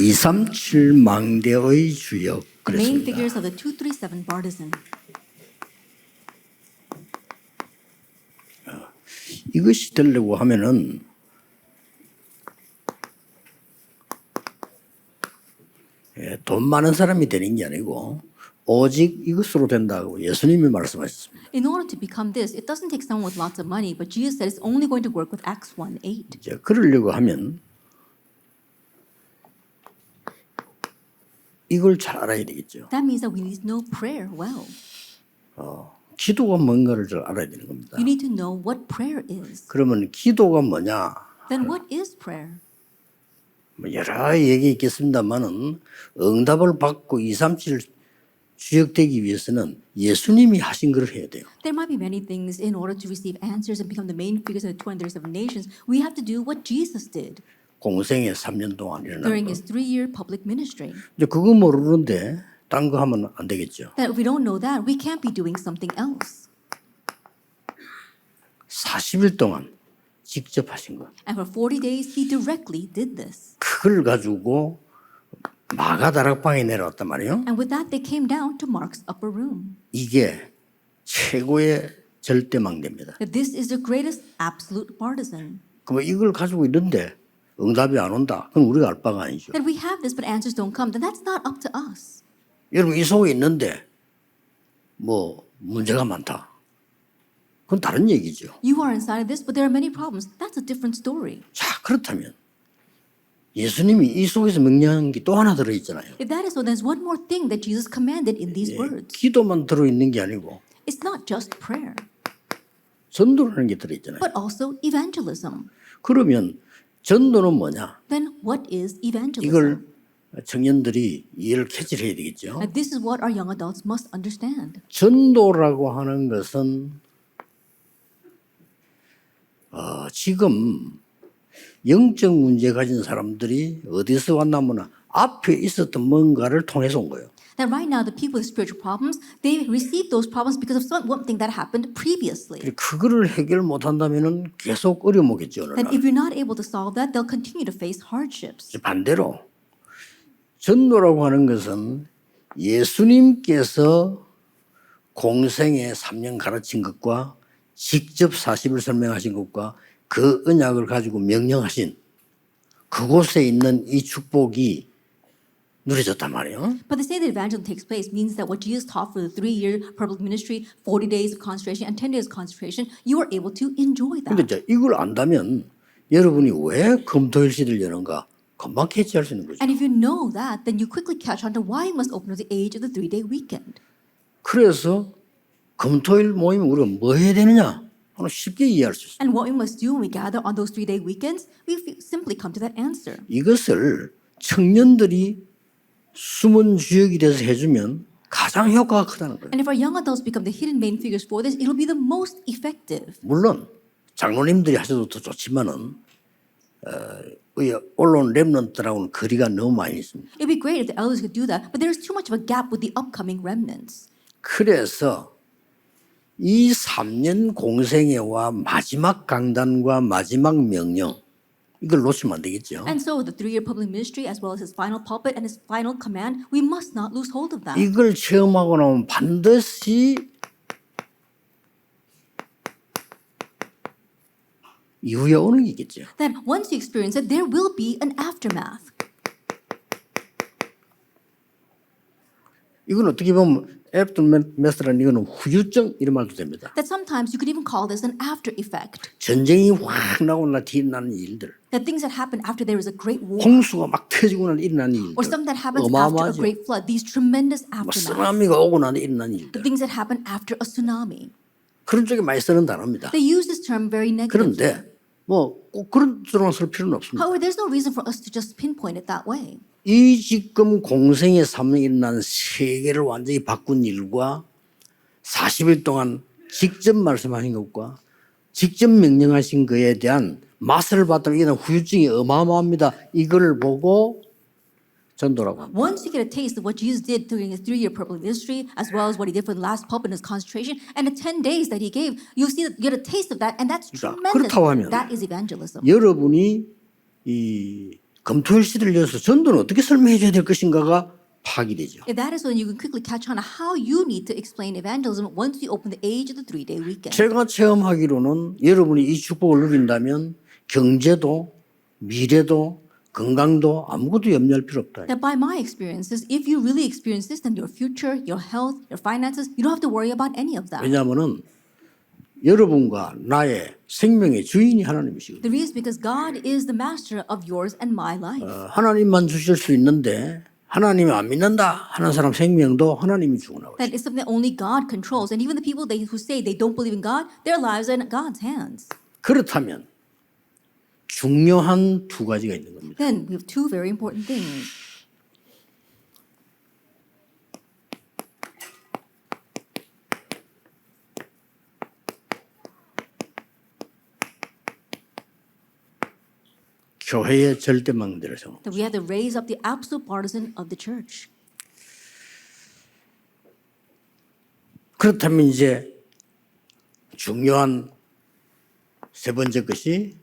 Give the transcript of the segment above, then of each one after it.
237 망대의 주역 The main 그랬습니다. figures of the 237 partisan. 이것이 되려고 하면은 돈 많은 사람이 되는 게 아니고 오직 이것으로 된다고 예수님이 말씀하셨습니다. In order to become this, it doesn't take someone with lots of money, but Jesus said it's only going to work with Acts 1:8. 이제 그러려고 하면 이걸 잘 알아야 되겠죠. That means that we need to know prayer well. 기도가 뭔가를 잘 알아야 되는 겁니다. You need to know what prayer is. 그러면 기도가 뭐냐? Then what is prayer? 뭐 여러 얘기 있겠습니다만은 응답을 받고 237 주역되기 위해서는 예수님이 하신 걸 해야 돼요. There might be many things in order to receive answers and become the main figures of the 237 nations. We have to do what Jesus did 공생애 3년 동안 일어난 during 거. his 3-year public ministry. 이제 그거 모르는데 딴 거 하면 안 되겠죠. That if we don't know that, we can't be doing something else. 40일 동안 직접 하신 거. And for 40 days, he directly did this. 그걸 가지고 마가 다락방에 내려왔단 말이에요. And with that, they came down to Mark's upper room. 이게 최고의 절대망대입니다. That this is the greatest absolute partisan. 그럼 이걸 가지고 있는데 응답이 안 온다. 그럼 우리가 알 바가 아니죠. That we have this, but answers don't come. Then that's not up to us. 여러분 이 속에 있는데 뭐 문제가 많다. 그건 다른 얘기죠. You are inside of this, but there are many problems. That's a different story. 자 그렇다면 예수님이 이 속에서 명령한 게 또 하나 들어있잖아요. If that is so, there's one more thing that Jesus commanded in these words. 기도만 들어있는 게 아니고 It's not just prayer, 전도라는 게 들어있잖아요. but also evangelism. 그러면 전도는 뭐냐? Then what is evangelism? 이걸 청년들이 이해를 캐치해야 되겠죠. And this is what our young adults must understand. 전도라고 하는 것은 지금 영적 문제 가진 사람들이 어디서 왔나면 앞에 있었던 뭔가를 통해서 온 거예요. That right now, the people with spiritual problems, they receive those problems because of one thing that happened previously. 그거를 해결 못한다면은 계속 어려움 오겠죠. 어느 And 날. if you're not able to solve that, they'll continue to face hardships. 반대로 전도라고 하는 것은 예수님께서 공생에 3년 가르친 것과 직접 40을 설명하신 것과 그 언약을 가지고 명령하신 그곳에 있는 이 축복이 누려졌단 말이에요. But to say that evangelism takes place means that what Jesus taught for the 3-year public ministry, 40 days of consecration and 10 days of consecration, you are able to enjoy 근데 that. 이제 이걸 안다면 여러분이 왜 금토일 시대를 여는가 금방 캐치할 수 있는 거죠. And if you know that, then you quickly catch on to why you must open at the age of the 3-day weekend. 그래서 금토일 모임 우리가 뭐 해야 되느냐 하는 쉽게 이해할 수 있어요. And what we must do when we gather on those 3-day weekends, we simply come to that answer. 이것을 청년들이 숨은 주역이 돼서 해주면 가장 효과가 크다는 거예요. And if our young adults become the hidden main figures for this, it'll be the most effective. 물론 장로님들이 하셔도 더 좋지만은 올라온 렘넌트라고는 거리가 너무 많이 있습니다. It'd be great if the elders could do that, but there's too much of a gap with the upcoming remnants. 그래서 이 3년 공생애와 마지막 강단과 마지막 명령 이걸 놓치면 안 되겠죠. And so the 3-year public ministry, as well as his final pulpit and his final command, we must not lose hold of that. 이걸 체험하고 나면 반드시 이후에 오는 게 있겠죠. That once you experience it, there will be an aftermath. 이건 어떻게 보면 애프터매스라는 이거는 후유증 이런 말도 됩니다. That sometimes you could even call this an after effect. 전쟁이 확 나고 나 뒤에 나는 일들, That things that happen after there is a great war, 홍수가 막 터지고 나 일어나는 일들, or something that happens after a 어마어마하죠. great flood, these tremendous 뭐 aftermaths. 쓰나미가 오고 나서 일어나는 The 일들, things that happen after a tsunami. 그런 쪽에 많이 쓰는 단어입니다. They use this term very negatively. 그런데 뭐 꼭 그런 쪽으로 쓸 필요는 없습니다. However, there's no reason for us to just pinpoint it that way. 이 지금 공생의 3년에 일어난 세계를 완전히 바꾼 일과 40일 동안 직접 말씀하신 것과 직접 명령하신 것에 대한 맛을 봤다면 이는 후유증이 어마어마합니다. 이걸 보고 전도라고 합니다. Once you get a taste of what Jesus did during his 3-year public ministry, as well as what he did for the last pulpit and his concentration, and the 10 days that he gave, you'll see that you get a taste of that, and that's 자, tremendous. 그렇다고 하면 That is evangelism. 여러분이 이 검토할 시대를 열어서 전도는 어떻게 설명해 줘야 될 것인가가 파악이 되죠. If that is when you can quickly catch on to how you need to explain evangelism once you open the age of the 3-day weekend. 제가 체험하기로는 여러분이 이 축복을 누린다면 경제도 미래도 건강도 아무것도 염려할 필요 없다. That by my experiences, if you really experience this, then your future, your health, your finances, you don't have to worry about any of that. 왜냐하면은 여러분과 나의 생명의 주인이 하나님이시거든요. The reason is because God is the master of yours and my life. 하나님만 주실 수 있는데 하나님이 안 믿는다 하는 사람 생명도 하나님이 주구나. That is something that only God controls. And even the people who say they don't believe in God, their lives are in God's hands. 그렇다면 중요한 두 가지가 있는 겁니다. Then we have two very important things. 교회의 절대망대를 세워. That we have to raise up the absolute partisan of the church. 그렇다면 이제 중요한 세 번째 것이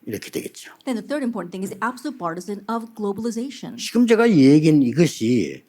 이렇게 되겠죠. Then the third important thing is the absolute partisan of globalization. 지금 제가 얘기한 이것이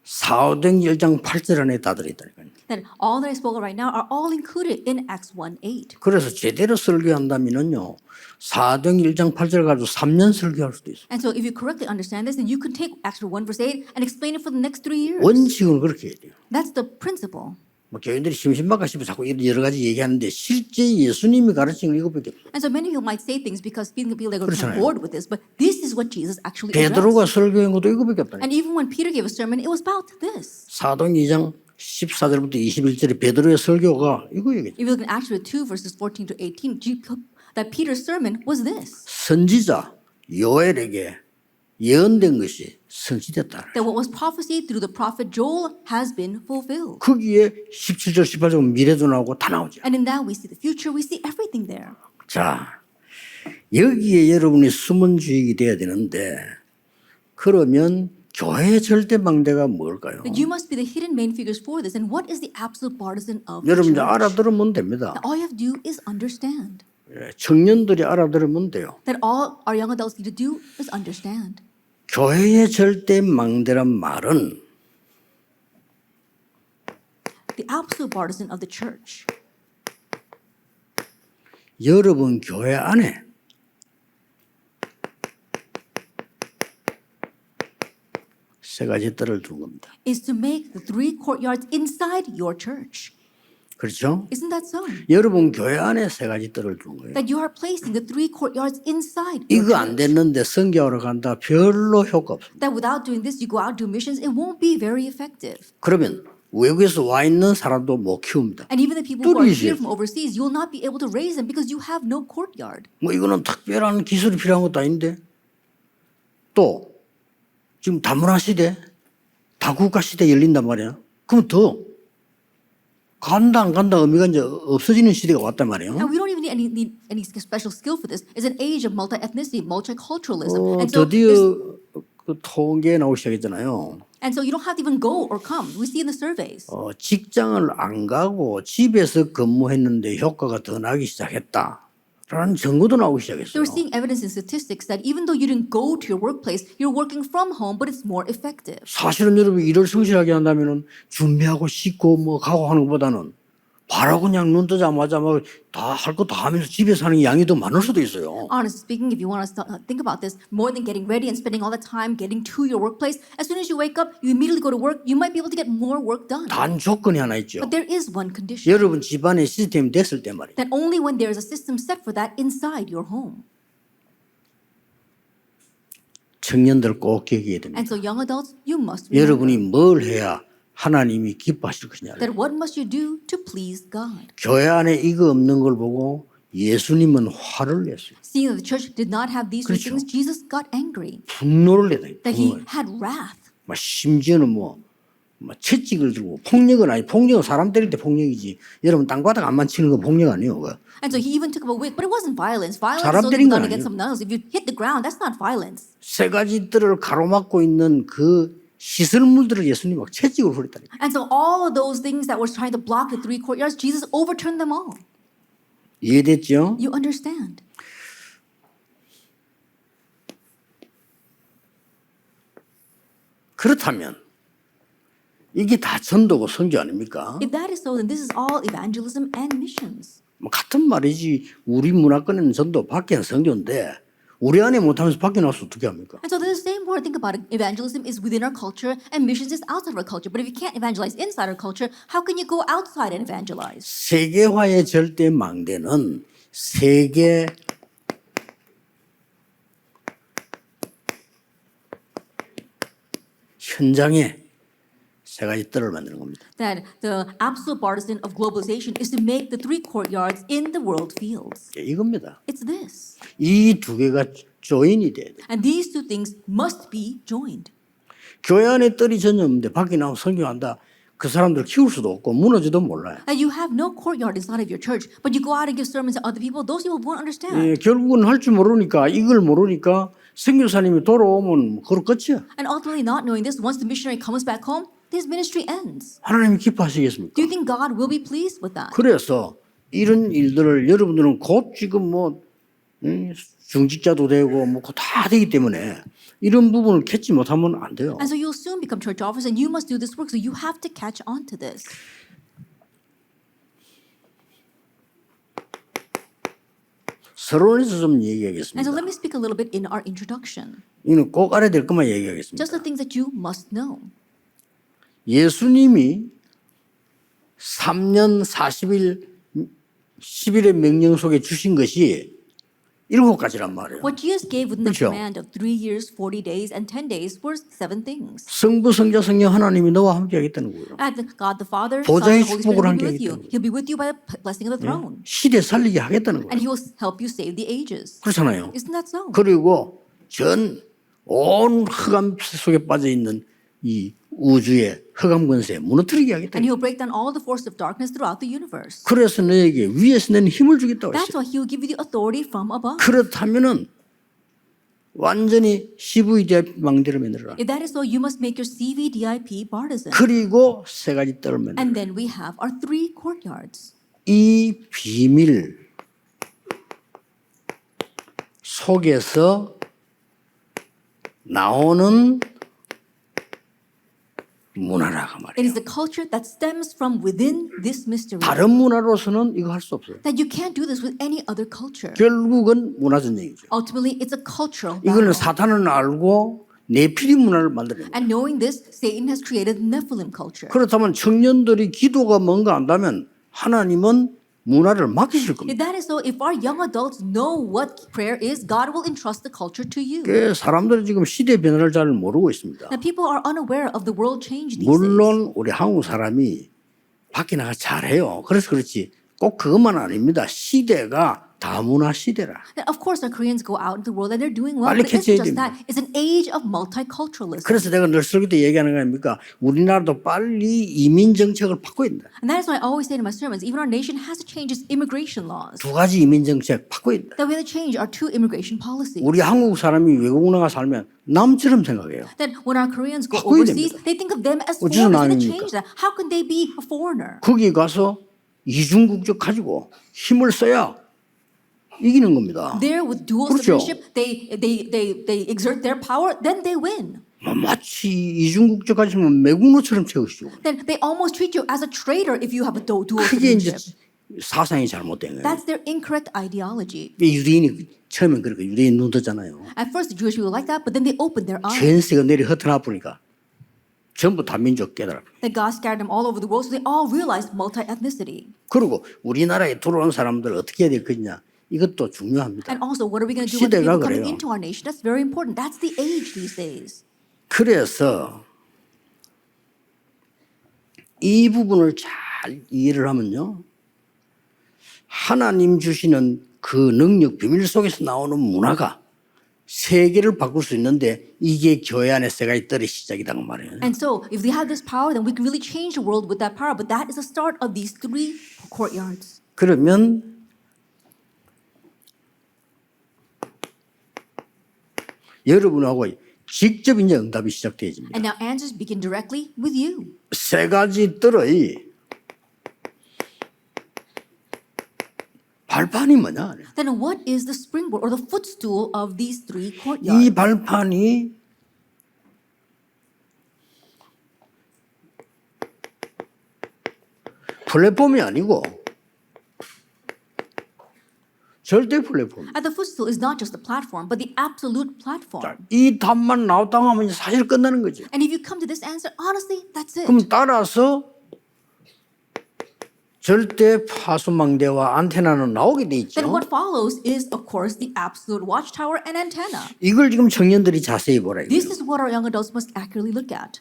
사도행 1장 8절 안에 다 들어있다니까요. That all that I spoke of right now are all included in Acts 1:8. 그래서 제대로 설교한다면요, 사도행 1장 8절 가지고 3년 설교할 수도 있어요. And so if you correctly understand this, then you can take Acts 1 verse 8 and explain it for the next 3 years. 원칙은 그렇게 해야 돼요. That's the principle. 뭐 교인들이 심심할까 싶어 자꾸 여러 가지 얘기하는데 실제 예수님이 가르친 건 이것밖에 없어요. And so many people might say things because people feel like they're 그렇잖아요. bored with this, but this is what Jesus actually addressed. 베드로가 설교한 것도 이것밖에 없다니까. And even when Peter gave a sermon, it was about this. 사도행 2장 14절부터 21절에 베드로의 설교가 이거 얘기죠. If you look in Acts 2 verses 14 to 18, that Peter's sermon was this. 선지자 요엘에게 예언된 것이 성취됐다. That what was prophesied through the prophet Joel has been fulfilled. 거기에 17절 18절 미래도 나오고 다 나오죠. And in that we see the future, we see everything there. 자, 여기에 여러분이 숨은 주역이 돼야 되는데 그러면 교회의 절대망대가 뭘까요? That you must be the hidden main figures for this. And what is the absolute partisan of the 여러분들 church? 알아들으면 됩니다. That all you have to do is understand. 청년들이 알아들으면 돼요. That all our young adults need to do is understand. 교회의 절대망대란 말은 The absolute partisan of the church. 여러분 교회 안에 세 가지 뜰을 둔 겁니다. Is to make the 3 courtyards inside your church. 그렇죠? Isn't that so? 여러분 교회 안에 세 가지 뜰을 둔 거예요. That you are placing the 3 courtyards inside your 이거 안 church. 됐는데 선교하러 간다 별로 효과 없습니다. That without doing this, you go out do missions, it won't be very effective. 그러면 외국에서 와 있는 사람도 못 키웁니다. And even the people who are 뚫리지. here from overseas, you will not be able to raise them because you have no courtyard. 뭐 이거는 특별한 기술이 필요한 것도 아닌데 또 지금 다문화 시대, 다국가 시대 열린단 말이야. 그럼 더 간다 안 간다 의미가 이제 없어지는 시대가 왔단 말이에요. And we don't even need any special skill for this. It's an age of multi-ethnicity, multiculturalism. And so 드디어 there's- 그 통계 나오기 시작했잖아요. and so you don't have to even go or come. We see in the surveys. 직장을 안 가고 집에서 근무했는데 효과가 더 나기 시작했다. 라는 증거도 나오기 So 시작했어요. we're seeing evidence in statistics that even though you didn't go to your workplace, you're working from home, but it's more effective. 사실은 여러분 일을 성실하게 한다면은 준비하고 씻고 뭐 가고 하는 것보다는 바로 그냥 눈 뜨자마자 막 다 할 거 다 하면서 집에서 하는 양이 더 많을 수도 있어요. Honestly speaking, if you want to think about this, more than getting ready and spending all the time getting to your workplace, as soon as you wake up, you immediately go to work, you might be able to get more work done. 단 조건이 하나 있죠. But there is one condition. 여러분 집안에 시스템이 됐을 때 말이에요. That only when there is a system set for that inside your home. 청년들 꼭 기억해야 됩니다. And so young adults, you must remember 여러분이 뭘 해야 하나님이 기뻐하실 것이냐. that what must you do to please God? 교회 안에 이거 없는 걸 보고 예수님은 화를 냈어요. Seeing that the church did not have these three 그렇죠. things, Jesus got angry. 분노를 내다. That he had wrath. 막 심지어는 뭐 채찍을 들고 폭력은 아니 폭력은 사람 때릴 때 폭력이지. 여러분 땅바닥 안 만치는 건 폭력 아니에요. 그거. And so he even took up a whip, but it wasn't violence. Violence 사람 is 때린 only 건 done against 아니에요. someone else. If you hit the ground, that's not violence. 세 가지 뜰을 가로막고 있는 그 시설물들을 예수님이 막 채찍으로 후렸다니까. And so all of those things that were trying to block the three courtyards, Jesus overturned them all. 이해됐죠? You understand? 그렇다면 이게 다 전도고 선교 아닙니까? If that is so, then this is all evangelism and missions. 뭐 같은 말이지. 우리 문화권에는 전도 밖에는 선교인데 우리 안에 못하면서 밖에 나와서 어떻게 합니까? And so there's the same word. Think about it. Evangelism is within our culture and missions is outside of our culture. But if you can't evangelize inside our culture, how can you go outside and evangelize? 세계화의 절대 망대는 세계 현장에 세 가지 뜰을 만드는 겁니다. That the absolute partisan of globalization is to make the three courtyards in the world fields. 이겁니다. It's this. 이 두 개가 조인이 돼야 돼. And these two things must be joined. 교회 안에 뜰이 전혀 없는데 밖에 나와서 설교한다. 그 사람들 키울 수도 없고 무너지도 몰라요. That you have no courtyard inside of your church, but you go out and give sermons to other people, those people won't understand. 예, 결국은 할 줄 모르니까 이걸 모르니까 선교사님이 돌아오면 그걸 끝이야. And ultimately, not knowing this, once the missionary comes back home, his ministry ends. 하나님이 기뻐하시겠습니까? Do you think God will be pleased with that? 그래서 이런 일들을 여러분들은 곧 지금 뭐 중직자도 되고 뭐 다 되기 때문에 이런 부분을 캐치 못하면 안 돼요. And so you'll soon become church officers, and you must do this work. So you have to catch on to this. 서론에서 좀 And so 얘기하겠습니다. let me speak a little bit in our introduction. 이는 꼭 알아야 될 것만 얘기하겠습니다. Just the things that you must know. 예수님이 3년 40일 10일의 명령 속에 주신 것이 7가지란 말이에요. What Jesus gave within the 그렇죠. command of 3 years, 40 days, and 10 days were 7 things. 성부, 성자, 성령 하나님이 너와 함께 하겠다는 거예요. And God the Father, Son, 보좌의 and Holy Spirit 축복을 will 함께 be with you. 하겠다는 He'll be with you by the blessing of the throne. 시대 살리게 하겠다는 And 거예요. He will help you save the ages. 그렇잖아요. Isn't that so? 그리고 전 온 흑암 속에 빠져 있는 이 우주의 흑암 권세 무너뜨리게 하겠다. And He will break down all the forces of darkness throughout the universe. 그래서 너에게 위에서 내는 힘을 주겠다고 That's 했어요. why He will give you the authority from above. 그렇다면은 완전히 CVDIP 망대를 만들어라. If that is so, you must make your CVDIP partisan. 그리고 세 가지 뜰을 만들어. And then we have our 3 courtyards. 이 비밀 속에서 나오는 문화라고 It is 말이에요. the culture that stems from within this mystery. 다른 문화로서는 이거 할 수 없어요. That you can't do this with any other culture. 결국은 문화 전쟁이죠. Ultimately, it's a cultural 이거는 battle. 사탄은 알고 네피림 문화를 만드는 거예요. And knowing this, Satan has created Nephilim culture. 그렇다면 청년들이 기도가 뭔가 안다면 하나님은 문화를 맡기실 If 겁니다. that is so, if our young adults know what prayer is, God will entrust the culture to you. 사람들은 지금 시대 변화를 잘 모르고 있습니다. Now, people are unaware of the world change these days. 물론 우리 한국 사람이 밖에 나가 잘해요. 그래서 그렇지 꼭 그것만 아닙니다. 시대가 다문화 시대라. And of course, our Koreans go out into the world and they're doing well, 빨리 but it's 캐치해야 just 됩니다. that. It's an age of multiculturalism. 그래서 내가 늘 설교 때 얘기하는 거 아닙니까? 우리나라도 빨리 이민 정책을 바꿔야 된다. And that is why I always say in my sermons, even our nation has to change its immigration laws. 2가지 이민 정책 바꿔야 된다. That we have to change our 2 immigration policies. 우리 한국 사람이 외국 나가 살면 남처럼 생각해요. That when our Koreans go 바꿔야 overseas, 됩니다. they think of them as 어째서 foreigners. And they 나뉩니까? change that. How can they be a foreigner? 거기 가서 이중국적 가지고 힘을 써야 이기는 겁니다. There with dual 그렇죠. citizenship, they exert their power, then they win. 마치 이중국적 가지면 매국노처럼 채우시죠. Then they almost treat you as a traitor if you have a dual 그게 이제 citizenship. 사상이 잘못된 거예요. That's their incorrect ideology. 유대인이 처음엔 그러니까 유대인 눈 뜨잖아요. At first, the Jewish people like that, but then they opened their eyes. 전세가 내리 흩어나 보니까 전부 다 민족 깨달아. That God scattered them all over the world, so they all realized multi-ethnicity. 그리고 우리나라에 들어온 사람들 어떻게 해야 될 거냐 이것도 중요합니다. And also, what are we going to do with the 시대가 people coming 그래요. into our nation? That's very important. That's the age these days. 그래서 이 부분을 잘 이해를 하면요. 하나님 주시는 그 능력 비밀 속에서 나오는 문화가 세계를 바꿀 수 있는데 이게 교회 안에 세 가지 뜰의 시작이란 말이에요. And so, if we have this power, then we can really change the world with that power. But that is the start of these 3 courtyards. 그러면 여러분하고 직접 이제 응답이 시작되어집니다. And now answers begin directly with you. 세 가지 뜰의 발판이 뭐냐? Then what is the springboard or the footstool of these three 이 courtyards? 발판이 플랫폼이 아니고 절대 플랫폼. And the footstool is not just the platform, but the absolute platform. 이 답만 나왔다고 하면 사실 끝나는 거죠. And if you come to this answer, honestly, that's it. 그럼 따라서 절대 파수망대와 안테나는 나오게 돼 Then 있죠. what follows is, of course, the absolute watchtower and antenna. 이걸 지금 청년들이 자세히 보라 이거예요. This is what our young adults must accurately look at.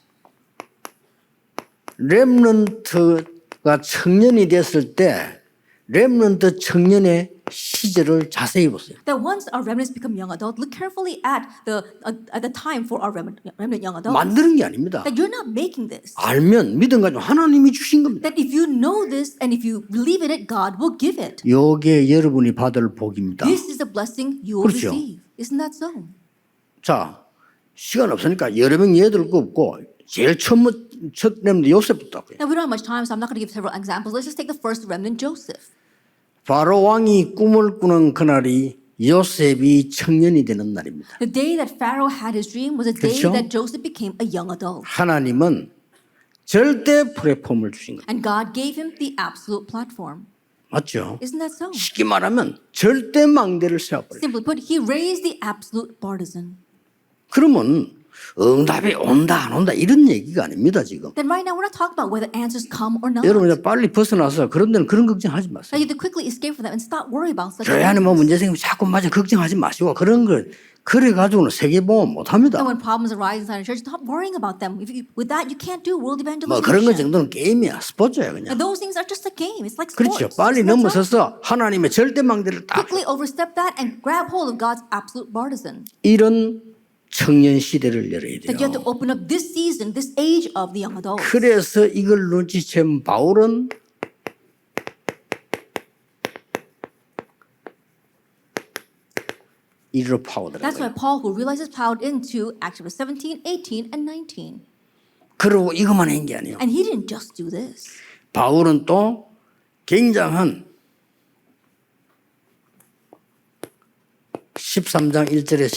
렘넌트가 청년이 됐을 때 렘넌트 청년의 시절을 자세히 보세요. That once our remnants become young adults, look carefully at the time for our remnant young adults. 만드는 게 아닙니다. That you're not making this. 알면 믿음 가지고 하나님이 주신 겁니다. That if you know this and if you believe in it, God will give it. 요게 여러분이 받을 복입니다. This is a blessing you will 그렇죠. receive. Isn't that so? 자, 시간 없으니까 여러 명 예들 거 없고 제일 첫 렘넌트 요셉부터 할게요. Now we don't have much time, so I'm not going to give several examples. Let's just take the first remnant, Joseph. 바로 왕이 꿈을 꾸는 그날이 요셉이 청년이 되는 날입니다. The day that Pharaoh had his dream was the day 그렇죠? that Joseph became a young adult. 하나님은 절대 플랫폼을 주신 거예요. And God gave him the absolute platform. 맞죠? Isn't that so? 쉽게 말하면 절대 망대를 세워버려요. Simply put, he raised the absolute partisan. 그러면 응답이 온다 안 온다 이런 얘기가 아닙니다 지금. Then right now we're not talking about whether answers come or not. 여러분 이제 빨리 벗어나서 그런 데는 그런 걱정하지 Now 마세요. you have to quickly escape from them and stop worrying about such 교회 안에 뭐 things. 문제 생기면 자꾸 맞아 걱정하지 마시고 그런 걸 그래 가지고는 세계보험 못합니다. And when problems arise inside a church, stop worrying about them. With that, you can't do world 뭐 그런 거 evangelization. 정도는 게임이야 스포츠야 그냥. And those things are just a game. It's like 그렇죠. sports. 빨리 Isn't that so? 넘어서서 하나님의 절대 망대를 딱 Quickly overstep that and grab hold of God's absolute partisan. 이런 청년 시대를 열어야 That you have to 돼요. open up this season, this age of the young adults. 그래서 이걸 눈치챈 바울은 이리로 That's 파고들어요. why Paul, who realizes plowed into Acts chapter 17, 18, and 19. 그리고 이것만 한 게 아니에요. And he didn't just do this. 바울은 또 굉장한 13장 1절에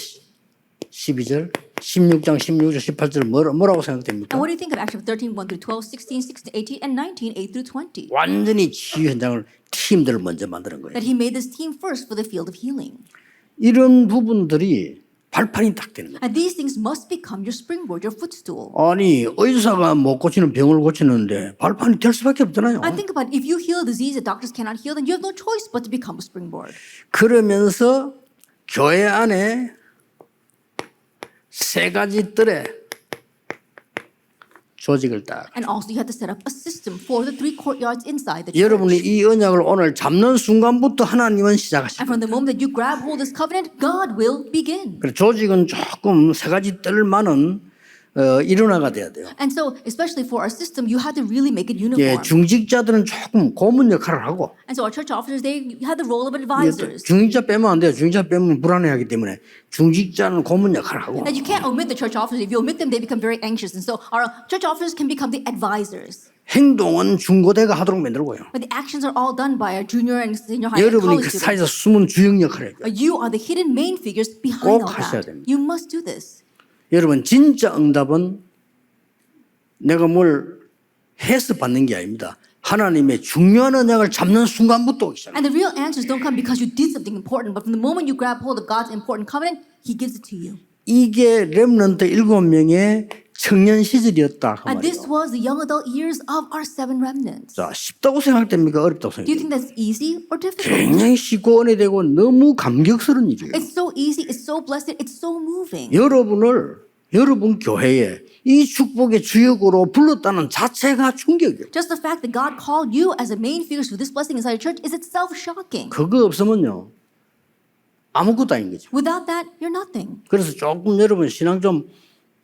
12절, 16장 16절, 18절 뭐라고 생각됩니까? And what do you think of Acts chapter 13, 1 through 12, 16, 16, 18, and 19, 8 through 20? 완전히 치유 현장을 팀들을 먼저 만드는 거예요. That he made this team first for the field of healing. 이런 부분들이 발판이 딱 되는 거예요. And these things must become your springboard, your footstool. 아니 의사가 못 고치는 병을 고치는데 발판이 될 수밖에 없잖아요. I think about it, if you heal a disease that doctors cannot heal, then you have no choice but to become a springboard. 그러면서 교회 안에 세 가지 뜰에 조직을 딱. And also you have to set up a system for the three courtyards inside the church. 여러분이 이 언약을 오늘 잡는 순간부터 하나님은 And 시작하십니다. from the moment that you grab hold of this covenant, God will begin. 그래, 조직은 조금 세 가지 뜰만은 일원화가 돼야 돼요. And so, especially for our system, you have to really make it 예, uniform. 중직자들은 조금 고문 역할을 하고 And so our church officers, they have the role of advisors. 중직자 빼면 안 돼요. 중직자 빼면 불안해하기 때문에 중직자는 고문 역할을 하고 And you can't omit the church officers. If you omit them, they become very anxious. And so our church officers can become the advisors. 행동은 중고대가 하도록 만들고요. But the actions are all done by our junior and senior high and 여러분이 college 그 students. 사이에서 숨은 주역 역할을 해요. You are the hidden main figures behind 꼭 all 하셔야 that. 됩니다. You must do this. 여러분 진짜 응답은 내가 뭘 해서 받는 게 아닙니다. 하나님의 중요한 언약을 잡는 순간부터 오기 시작합니다. And the real answers don't come because you did something important, but from the moment you grab hold of God's important covenant, He gives it to you. 이게 렘넌트 7명의 청년 시절이었다. 그 And this 말이에요. was the young adult years of our seven remnants. 자, 쉽다고 생각됩니까? 어렵다고 Do you 생각됩니까? think that's easy or difficult? 굉장히 쉽고 은혜되고 너무 감격스러운 일이에요. It's so easy, it's so blessed, it's so moving. 여러분 교회에 이 축복의 주역으로 불렀다는 자체가 충격이에요. Just the fact that God called you as a main figures for this blessing inside your church is itself shocking. 그거 없으면요 아무것도 아닌 거죠. Without that, you're nothing. 그래서 조금 여러분 신앙 좀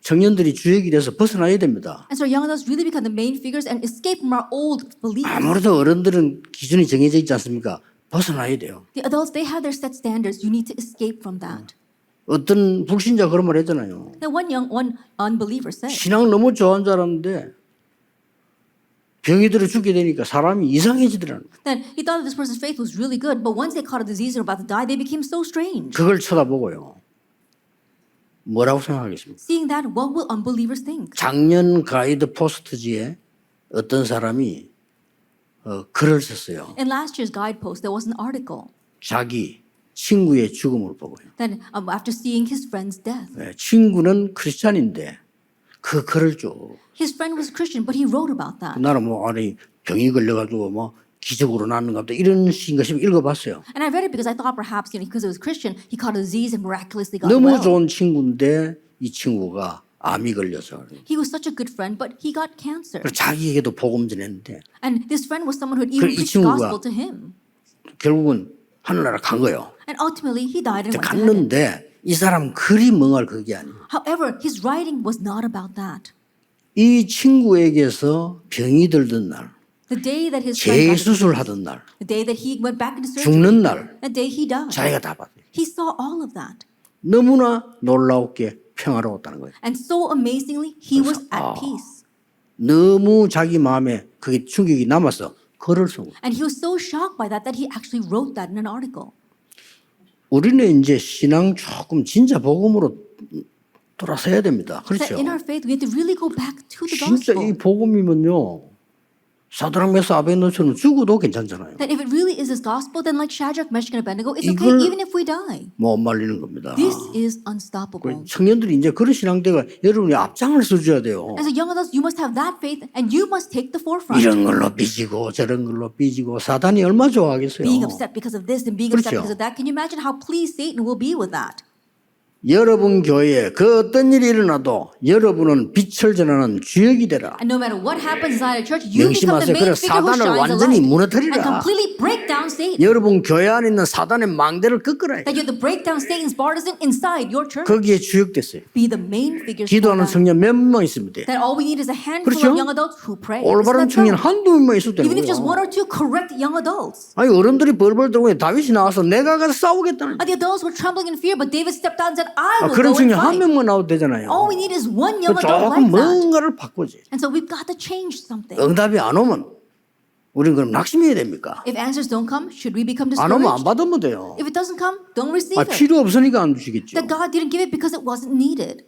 청년들이 주역이 돼서 벗어나야 됩니다. And so young adults really become the main figures and escape from our old beliefs. 아무래도 어른들은 기준이 정해져 있지 않습니까? 벗어나야 돼요. The adults, they have their set standards. You need to escape from that. 어떤 불신자 그런 말 했잖아요. Now one unbeliever said 신앙 너무 좋아하는 줄 알았는데 병이 들어 죽게 되니까 사람이 이상해지더라는 거예요. that he thought that this person's faith was really good, but once they caught a disease or about to die, they became so strange. 그걸 쳐다보고요. 뭐라고 생각하겠습니까? Seeing that, what will unbelievers think? 작년 가이드 포스트지에 어떤 사람이 글을 썼어요. In last year's guidepost, there was an article 자기 친구의 죽음을 보고요. that after seeing his friend's death, 친구는 크리스찬인데 그 글을 쭉 his friend was a Christian, but he wrote about that. 나는 뭐 아니 병이 걸려가지고 뭐 기적으로 낫는가 보다 이런 식인가 싶어 읽어봤어요. And I read it because I thought perhaps, because it was Christian, he caught a disease and miraculously got 너무 well. 좋은 친구인데 이 친구가 암이 걸려서 He was such a good friend, but he got cancer. 그래서 자기에게도 복음 전했는데 And this friend was someone who had 이 even preached the 친구가 gospel to him. 결국은 하늘나라 간 거예요. And ultimately, he died and went to heaven. 갔는데 이 사람 글이 멍할 그게 아니에요. However, his writing was not about that. 이 친구에게서 병이 들던 날, The day that his friend got 재수술하던 날, the day that he went back into surgery, 죽는 날 the day he died, 자기가 다 봤어요. he saw all of that. 너무나 놀라웠게 평화로웠다는 거예요. And so amazingly, he was at peace. 너무 자기 마음에 그게 충격이 남아서 글을 쓴 거예요. And he was so shocked by that he actually wrote that in an article. 우리는 이제 신앙 조금 진짜 복음으로 돌아서야 됩니다. That 그렇죠? in our faith, we have to really go back to the 진짜 이 gospel. 복음이면요. 사드락 메사 아벤노처럼 죽어도 괜찮잖아요. That if it really is this gospel, then like Shadrach, Meshach, and Abednego, it's okay 이걸 even if we die. 못 말리는 겁니다. This is unstoppable. 청년들이 이제 그런 신앙대가 여러분이 앞장을 서줘야 돼요. As a young adult, you must have that faith and you must take the forefront. 이런 걸로 삐지고 저런 걸로 삐지고 사단이 얼마 좋아하겠어요. Being upset because of this and being upset 그렇죠. because of that. Can you imagine how pleased Satan will be with that? 여러분 교회에 그 어떤 일이 일어나도 여러분은 빛을 전하는 주역이 되라. And no matter what happens inside a church, you become the 명심하세요. main 그래 figure who 사단을 shines a 완전히 light 무너뜨리라. and completely break down Satan. 여러분 교회 안에 있는 사단의 망대를 꺾으라. That you have to break down Satan's partisan inside your church. 거기에 주역됐어요. Be the main figures. 기도하는 for that. 청년 몇 명 있으면 돼. That all we need is a handful 그렇죠? of young adults who pray. 올바른 Isn't that 청년 so? 한두 명만 있어도 되는 Even if just one 거예요. or two correct young adults. 아니 어른들이 벌벌 떨고 다윗이 나와서 내가 가서 싸우겠다는. And the adults were trembling in fear, but David stepped out and said, I will 그런 go and 청년 한 fight. 명만 나와도 되잖아요. All we need is one young adult 조금 like that. 뭔가를 바꾸지. And so we've got to change something. 응답이 안 오면 우리는 그럼 낙심해야 됩니까? If answers don't come, should we become 안 오면 안 discouraged? 받으면 돼요. If it doesn't come, don't receive 아, it. 필요 없으니까 안 주시겠죠. That God didn't give it because it wasn't needed.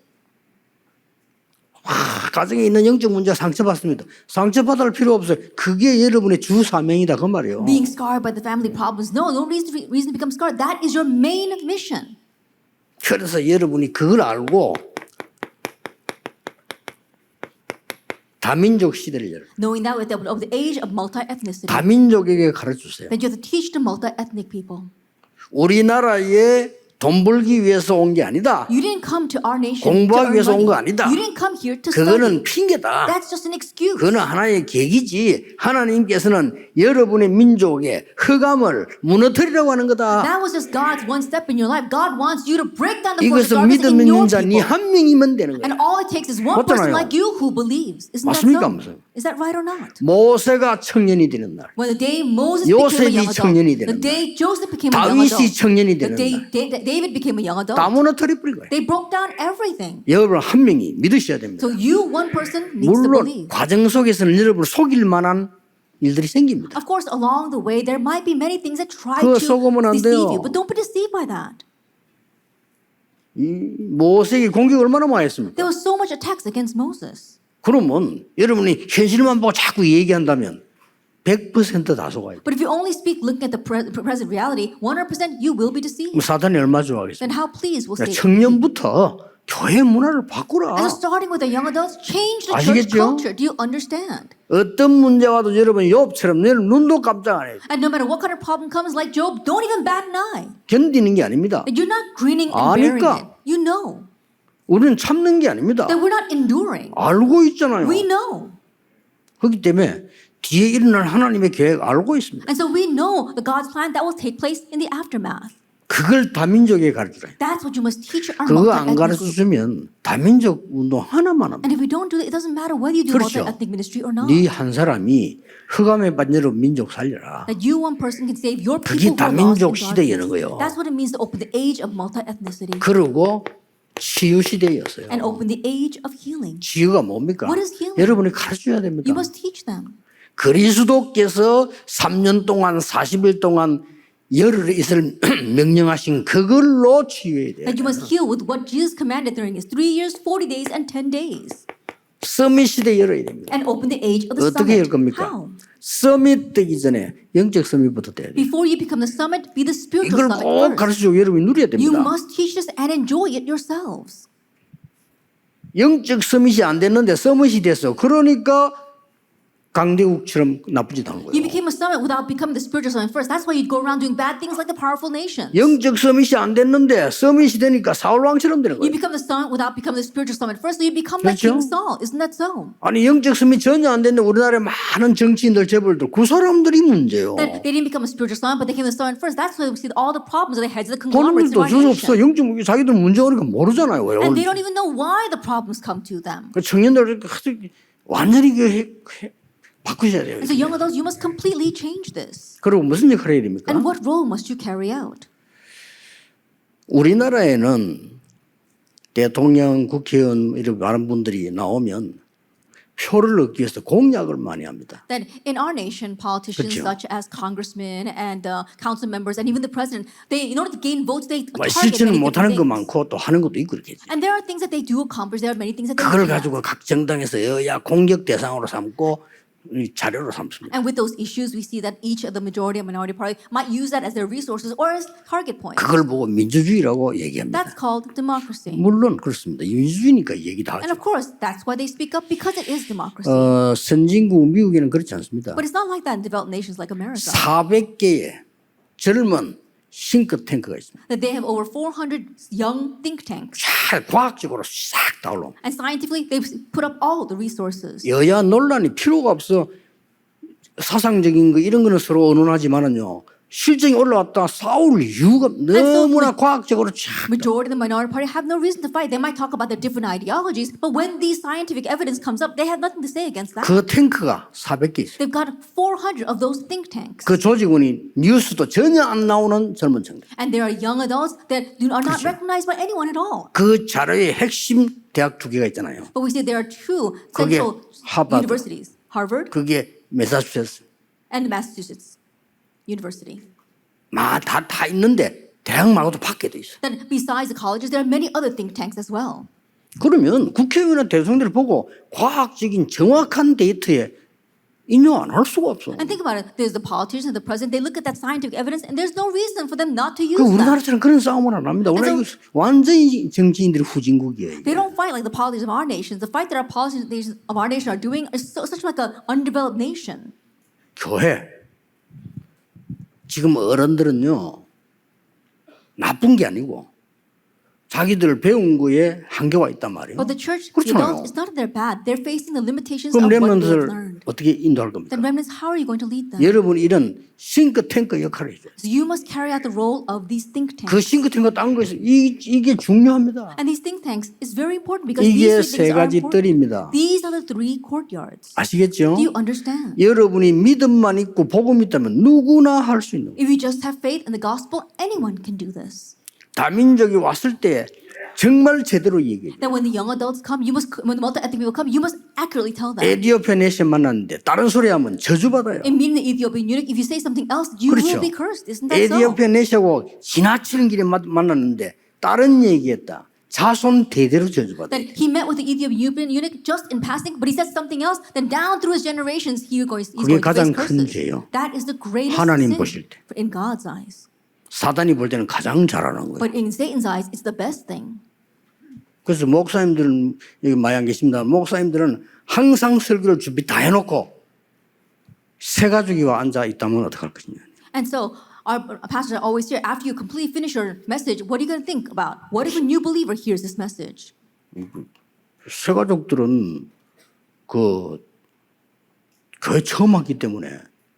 가정에 있는 영적 문제 상처받습니다. 상처받을 필요 없어요. 그게 여러분의 주 사명이다 그 말이에요. Being scarred by the family problems. No reason to become scarred. That is your main mission. 그래서 여러분이 그걸 알고 다민족 시대를 열어. Knowing that we're of the age of multi-ethnicity. 다민족에게 가르쳐주세요. That you have to teach the multi-ethnic people. 우리나라에 돈 벌기 위해서 온 게 아니다. You didn't come to our nation 공부하기 to earn 위해서 온 money. 거 아니다. You didn't come here to 그거는 study. 핑계다. That's just an excuse. 그거는 하나의 계기지. 하나님께서는 여러분의 민족의 흑암을 무너뜨리려고 하는 거다. That was just God's one step in your life. God wants you to break down the force 이것을 of darkness 믿음 in your 있는 자 니 people. 한 명이면 되는 거야. And all it takes is one person 맞잖아요. like you who believes. Isn't that 맞습니까? so? 무슨? Is that right or not? 모세가 청년이 되는 날, When the day Moses became a 요셉이 young adult, 청년이 the 되는 day Joseph became a young 다윗이 adult, 청년이 the 되는 day 날, David became a young adult, 다 무너뜨려버린 거예요. they broke down everything. 여러분 한 명이 믿으셔야 됩니다. So you, one person, needs to 물론 believe. 과정 속에서는 여러분을 속일 만한 일들이 생깁니다. Of course, along the way, there might be many things that try 그거 to 속으면 안 deceive 돼요. you, but don't be deceived by that. 이 모세에게 공격이 얼마나 많이 했습니까? There was so much attacks against Moses. 그러면 여러분이 현실만 보고 자꾸 얘기한다면 100%다 속아야 돼요. But if you only speak looking at the present reality, 100% you will be deceived. 그럼 사단이 얼마 Then 좋아하겠습니까? how pleased will Satan be? 청년부터 교회 문화를 바꾸라. And so starting with the young adults, change the church 아시겠죠? culture. Do you understand? 어떤 문제 와도 여러분 욥처럼 여러분 눈도 깜짝 안 해요. And no matter what kind of problem comes, like Job, don't even bat an eye. 견디는 게 아닙니다. That you're not grinning and bearing 아니까. it. You know 우리는 참는 게 아닙니다. that we're not enduring. 알고 있잖아요. We know. 그렇기 때문에 뒤에 일어날 하나님의 계획 알고 있습니다. And so we know the God's plan that will take place in the aftermath. 그걸 다민족에 가르쳐라. That's what you must teach our 그거 안 multi-ethnic 가르쳐 group. 주면 다민족 운동 하나만 합니다. And if we don't do it, it doesn't matter whether you do 그렇죠. multi-ethnic ministry or not. 네 한 사람이 흑암에 빠져로 민족 살려라. That you, one person, can save your 그게 people who are lost in 다민족 시대 여는 darkness. 거예요. That's what it means to open the age of multi-ethnicity 그리고 치유 시대였어요. and open the age of healing. 치유가 뭡니까? What is healing? 여러분이 가르쳐야 됩니다. You must teach them. 그리스도께서 3년 동안 40일 동안 열흘 이슬 명령하신 그걸로 치유해야 돼요. That you must heal with what Jesus commanded during his 3 years, 40 days, and 10 days. 서밋 시대 열어야 됩니다. And open the age of the 어떻게 열 summit. 겁니까? How? 서밋 되기 전에 영적 서밋부터 돼야 돼요. Before you become the summit, be the spiritual 이걸 summit 꼭 first. 가르쳐주고 여러분이 누려야 You 됩니다. must teach this and enjoy it yourselves. 영적 서밋이 안 됐는데 서밋이 됐어. 그러니까 강대국처럼 나쁜 짓 하는 You 거예요. became a summit without becoming the spiritual summit first. That's why you'd go around doing bad things like the powerful nations. 영적 서밋이 안 됐는데 서밋이 되니까 사울왕처럼 되는 You 거예요. become the summit without becoming the spiritual summit first, so you become like 그렇죠? King Saul. Isn't that so? 아니 영적 서밋이 전혀 안 됐는데 우리나라에 많은 정치인들 재벌들 그 사람들이 문제요. That they didn't become a spiritual summit, but they became the summit first. That's why we see all the problems of the heads of the conglomerates in 본인들도 our 어쩔 수 없어. nation. 영적 자기들 문제 오니까 모르잖아요. 왜 And they 오는지. don't even know why the problems come to them. 그 청년들 완전히 바꾸셔야 돼요. And so young adults, you must completely change this. 그리고 무슨 역할을 해야 됩니까? And what role must you carry out? 우리나라에는 대통령, 국회의원 이런 많은 분들이 나오면 표를 얻기 위해서 공약을 많이 합니다. That in our nation, politicians 그렇죠. such as congressmen and council members and even the president, they, in order to gain votes, they 뭐 target 실천을 many 못하는 거 different things. 많고 또 하는 것도 있고 이렇게. And there are things that they do accomplish. There are many things that they 그걸 do. 가지고 각 정당에서 여야 공격 대상으로 삼고 이 자료로 삼습니다. And with those issues, we see that each of the majority and minority party might use that as their resources or as target points. 그걸 보고 민주주의라고 얘기합니다. That's called democracy. 물론 그렇습니다. 민주주의니까 얘기도 And 하죠. of course, that's why they speak up because it is democracy. 선진국 미국에는 그렇지 않습니다. But it's not like that in developed nations like America. 400개의 젊은 싱크탱크가 있습니다. That they have over 400 young think tanks. 잘 과학적으로 싹 다 올라옵니다. And scientifically, they've put up all the resources. 여야 논란이 필요가 없어. 사상적인 거 이런 거는 서로 의논하지만은요. 실정이 올라왔다 싸울 이유가 너무나 과학적으로 쫙. Majority of the minority party have no reason to fight. They might talk about their different ideologies, but when the scientific evidence comes up, they have nothing to say against that. 그 탱크가 400개 있어요. They've got 400 of those think tanks. 그 조직원이 뉴스도 전혀 안 나오는 젊은 청년. And there are young adults that are not recognized by anyone at all. 그 자료에 핵심 대학 2개가 있잖아요. But we see there are two 그게 central 하버드. universities, Harvard 그게 매사추세츠. and Massachusetts University. 다 있는데 대학 말고도 밖에도 있어. Then besides the colleges, there are many other think tanks as well. 그러면 국회의원이나 대통령들 보고 과학적인 정확한 데이터에 인용 안 할 수가 없어. And think about it. There's the politicians and the president. They look at that scientific evidence, and there's no reason for them not to use 그 that. 우리나라처럼 그런 싸움을 안 합니다. 우리나라 이거 완전히 정치인들이 후진국이에요. They don't fight like the politics of our nations. The fight that our politicians of our nation are doing is such like an undeveloped nation. 교회 지금 어른들은요 나쁜 게 아니고 자기들 배운 거에 한계가 있단 말이에요. But the church, the 그렇잖아요. adults, it's not that they're bad. They're facing the limitations 그럼 of what they've 렘넌트를 learned. 어떻게 인도할 겁니까? Then remnants, how are you going to lead them? 여러분이 이런 싱크탱크 역할을 해줘요. So you must carry out the role of these think tanks. 그 싱크탱크 딴 거에서 이게 중요합니다. And these think tanks is very important because 이게 these 세 three things are 가지 important. 뜰입니다. These are the three courtyards. 아시겠죠? Do you understand? 여러분이 믿음만 있고 복음 있다면 누구나 할 수 있는 거예요. If you just have faith in the gospel, anyone can do this. 다민족이 왔을 때 정말 제대로 얘기해요. That when the young adults come, when the multi-ethnic people come, you must accurately tell them. 에디오피아 내션 만났는데 다른 소리 하면 저주받아요. In meeting the Ethiopian eunuch, if you say something else, you 그렇죠. will be cursed. Isn't that so? 에디오피아 내션하고 지나치는 길에 만났는데 다른 얘기했다. 자손 대대로 저주받아요. That he met with the Ethiopian eunuch just in passing, but he said something else. Then down through his generations, he's going 그게 to face 가장 큰 curses. 죄요. That is the greatest 하나님 sin 보실 때. in God's eyes. 사단이 볼 때는 가장 잘하는 거예요. But in Satan's eyes, it's the best thing. 그래서 목사님들은 여기 많이 안 계십니다. 목사님들은 항상 설교를 준비 다 해놓고 새 가족이 와 앉아 있다면 어떡할 것이냐. And so our pastors are always here. After you completely finish your message, what are you going to think about? What if a new believer hears this message? 새 가족들은 그 교회 처음 왔기 때문에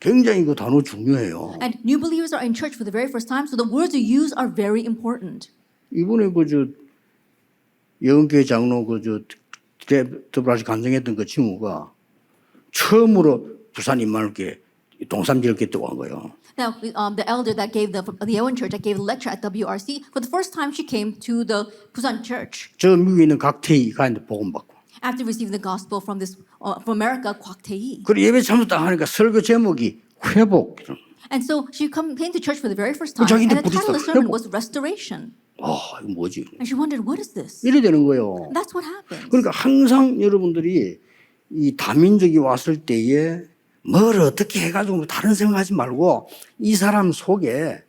굉장히 그 단어 중요해요. And new believers are in church for the very first time, so the words you use are very important. 이번에 그저 예언교회 장로 그저 더블아시 간증했던 그 친구가 처음으로 부산 임마누엘교회 동삼지역교회 또 간 거예요. Now, the elder that gave the Yeon Church that gave the lecture at WRC, for the first time she came to the Busan Church 저 미국에 있는 각태희 가는데 복음 받고. after receiving the gospel from this from America, Kwak Tae. 그리고 예배 참석 딱 하니까 설교 제목이 회복. And so she came to church for the very first time, 자기도 and the title of the sermon 부딪혔어. was Restoration. 아, 이거 뭐지? And she wondered, what is this? 이래 되는 거예요. That's what happens. 그러니까 항상 여러분들이 이 다민족이 왔을 때에 뭘 어떻게 해가지고 다른 생각하지 말고 이 사람 속에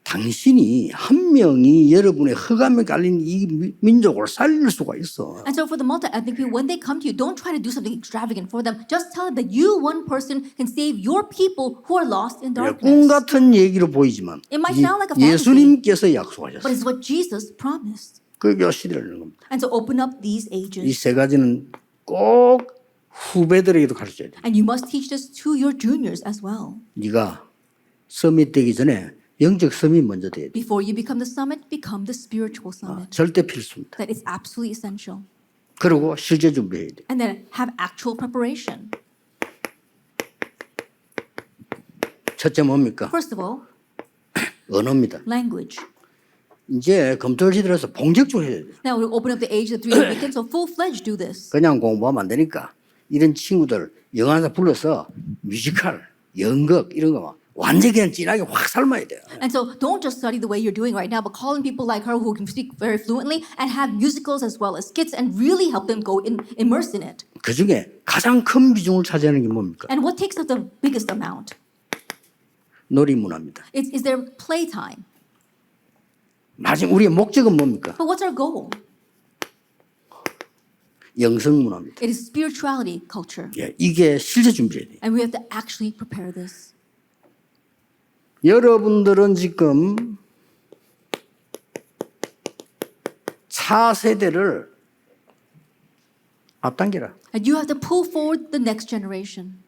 당신이 한 명이 여러분의 흑암에 깔린 이 민족을 살릴 수가 있어. And so for the multi-ethnic people, when they come to you, don't try to do something extravagant for them. Just tell them that you, one person, can save your people who are lost in 꿈 darkness. 같은 얘기로 보이지만 It might sound like a fantasy. 예수님께서 But 약속하셨어요. it's what Jesus promised. 그게 시대를 여는 겁니다. And so open up these 이 ages. 세 가지는 꼭 후배들에게도 가르쳐야 돼. And you must teach this to your juniors as well. 네가 서밋 되기 전에 영적 서밋 먼저 돼야 돼. Before you become the summit, become the spiritual summit. 절대 필수입니다. That is absolutely essential. 그리고 실제 준비해야 돼. And then have actual preparation. 첫째 뭡니까? First of all, 언어입니다. language. 이제 검토를 시들어서 본격적으로 해야 돼. Now we'll open up the age of the 3-day weekend, so full-fledged do this. 그냥 공부하면 안 되니까 이런 친구들 영화사 불러서 뮤지컬, 연극 이런 거 완전히 그냥 진하게 확 삶아야 돼요. And so don't just study the way you're doing right now, but calling people like her who can speak very fluently and have musicals as well as skits and really help them go immerse in it. 그 중에 가장 큰 비중을 차지하는 게 뭡니까? And what takes up the biggest amount? 놀이문화입니다. Is their playtime. 마지막 우리의 목적은 뭡니까? But what's our goal? 영성문화입니다. It is spirituality culture. 예, 이게 실제 준비해야 돼요. And we have to actually prepare this. 여러분들은 지금 차세대를 앞당겨라. And you have to pull forward the next generation.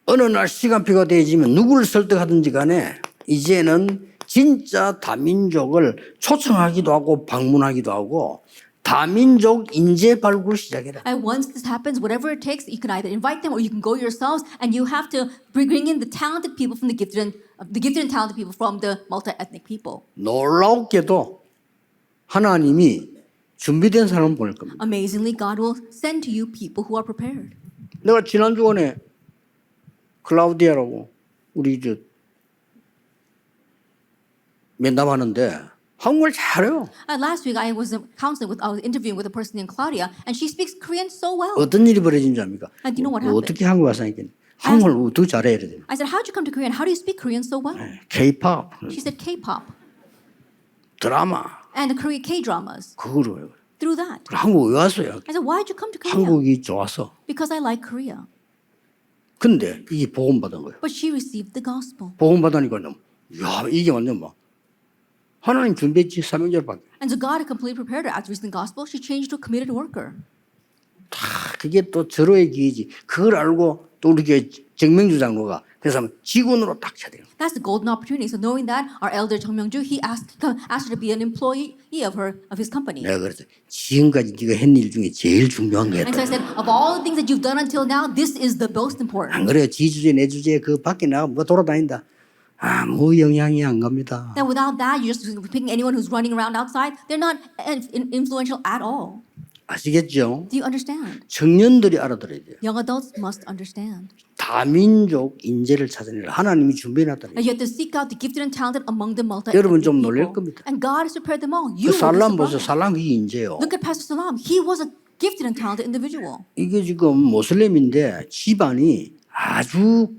어느 날 시간표가 되어지면 누구를 설득하든지 간에 이제는 진짜 다민족을 초청하기도 하고 방문하기도 하고 다민족 인재 발굴 시작해라. And once this happens, whatever it takes, you can either invite them or you can go yourselves, and you have to bring in the talented people from the gifted and talented people from the multi-ethnic people. 놀랍게도 하나님이 준비된 사람을 보낼 겁니다. Amazingly, God will send to you people who are prepared. 내가 지난주간에 클라우디아라고 우리 저 면담하는데 한국말 잘해요. Last week, I was interviewing with a person named Claudia, and she speaks Korean so well. 어떤 일이 벌어진 줄 압니까? And do you know what 뭐 happened? 어떻게 한국 와서 하니까 한국말 어떻게 잘해야 돼? I said, how'd you come to Korea and how do you speak Korean so well? K-pop, She said K-pop 드라마 and the Korean K-dramas. 그거로 해요. Through that. 한국 왜 왔어요? I said, why'd you come to Korea? 한국이 좋아서. Because I like Korea. 근데 이게 복음 받은 거예요. But she received the gospel. 복음 받으니까 야 이게 완전 막 하나님 준비했지 사명자를 받. And so God had completely prepared her. After receiving the gospel, she changed to a committed worker. 그게 또 절호의 기회지. 그걸 알고 또 우리 교회 정명주 장로가 그래서 직원으로 딱 쳐야 돼요. That's the golden opportunity. So knowing that, our elder Chung Myung-ju, he asked her to be an employee of his company. 내가 그래서 지금까지 네가 했는 일 중에 제일 중요한 게 And so I 했다. said, of all the things that you've done until now, this is the most 안 important. 그래요? 지주제 내주제 그 밖에 나가 뭐 돌아다닌다. 아무 영향이 안 갑니다. That without that, you're just picking anyone who's running around outside. They're not influential at all. 아시겠죠? Do you understand? 청년들이 알아들어야 돼요. Young adults must understand. 다민족 인재를 찾아내라. 하나님이 준비해놨다는 And you have to seek out the gifted and talented among the 여러분 multi-ethnic 좀 놀랄 people. 겁니다. And God has prepared them all. 그 You will be 살람 보세요. surprised. 살람 그게 인재요. Look at Pastor Salam. He was a gifted and talented individual. 이게 지금 모슬렘인데 집안이 아주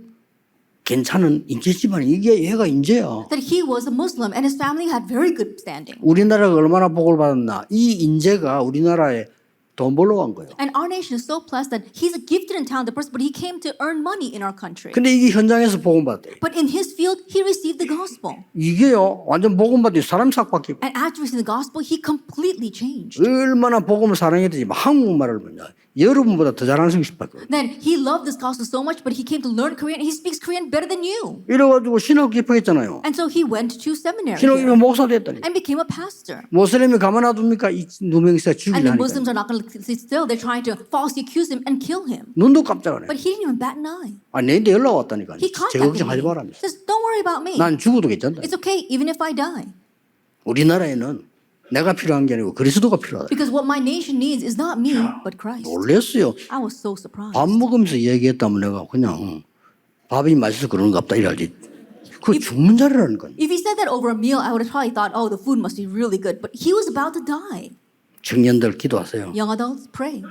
괜찮은 인재 집안이 이게 얘가 인재야. That he was a Muslim and his family had very good standing. 우리나라가 얼마나 복을 받았나. 이 인재가 우리나라에 돈 벌러 간 거예요. And our nation is so blessed that he's a gifted and talented person, but he came to earn money in our country. 근데 이게 현장에서 복음 받대. But in his field, he received the gospel. 이게요 완전 복음 받대 사람 싹 바뀌고. And after receiving the gospel, he completely changed. 얼마나 복음을 사랑했든지 한국말을 먼저 여러분보다 더 잘하는 싶었거든요. Then he loved this gospel so much, but he came to learn Korean. He speaks Korean better than you. 이래가지고 신학 입학했잖아요. And so he went to seminary 신학이면 here 목사 됐다니. and became a pastor. 모슬렘이 가만 놔둡니까? 이 누명이서 And the 죽이려니까. Muslims are not going to sit still. They're trying to falsely accuse him and kill him. 눈도 깜짝 안 해. But he didn't even bat an eye. 아, 내한테 연락 왔다니까. He 제 contacted 걱정하지 me. 마라. Says, don't worry about me. 난 죽어도 괜찮다. It's okay even if I die. 우리나라에는 내가 필요한 게 아니고 그리스도가 필요하다. Because what my nation needs is not me, but Christ. 놀랬어요. I was so surprised. 밥 먹으면서 얘기했다면 내가 그냥 밥이 맛있어서 그런가 보다 이랄지. 그거 죽는 자리라니까. If he said that over a meal, I would have probably thought, oh, the food must be really good. But he was about to die. 청년들 기도하세요. Young adults, pray.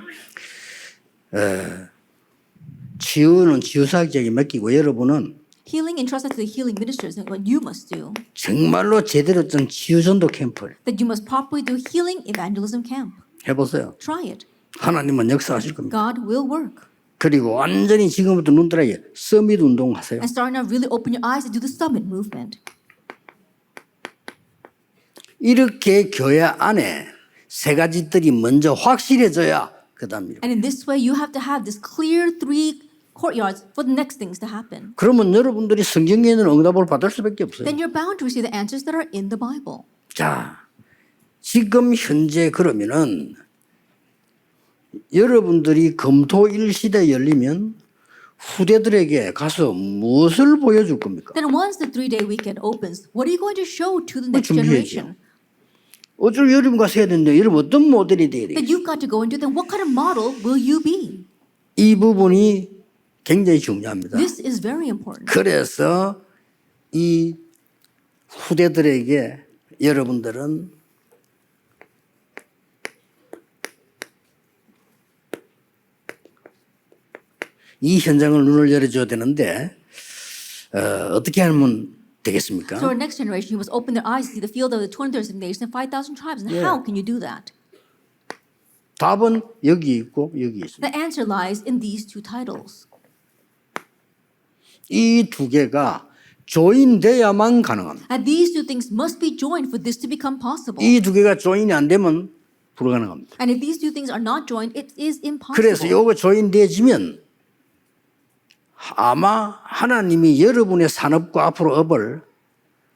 치유는 치유사역자에게 맡기고 여러분은 Healing entrusted to the healing ministers and what you must do. 정말로 제대로 된 치유전도 캠프를 That you must properly do healing evangelism camp. 해보세요. Try it. 하나님은 역사하실 겁니다. God will work. 그리고 완전히 지금부터 눈 뜨라게 서밋 운동 하세요. And starting now, really open your eyes and do the summit movement. 이렇게 교회 안에 세 가지들이 먼저 확실해져야 그 다음이에요. And in this way, you have to have this clear 3 courtyards for the next things to happen. 그러면 여러분들이 성경에 있는 응답을 받을 수밖에 없어요. Then you're bound to receive the answers that are in the Bible. 자, 지금 현재 그러면은 여러분들이 금토일 시대 열리면 후대들에게 가서 무엇을 보여줄 겁니까? Then once the 3-day weekend opens, what are you going to show to the next 준비해야죠. generation? 어쩔 여러분 가서 해야 되는데 여러분 어떤 모델이 돼야 돼요? That you've got to go and do, then what kind of model will you be? 이 부분이 굉장히 중요합니다. This is very important. 그래서 이 후대들에게 여러분들은 이 현장을 눈을 열어줘야 되는데 어떻게 하면 되겠습니까? So our next generation, you must open their eyes to see the field of the 230 nations and 5,000 tribes. And how can you do that? 답은 여기 있고 여기 있습니다. The answer lies in these 2 titles. 이 두 개가 조인돼야만 가능합니다. And these 2 things must be joined for this to become possible. 이 두 개가 조인이 안 되면 불가능합니다. And if these 2 things are not joined, it is 그래서 impossible. 요거 조인돼지면 아마 하나님이 여러분의 산업과 앞으로 업을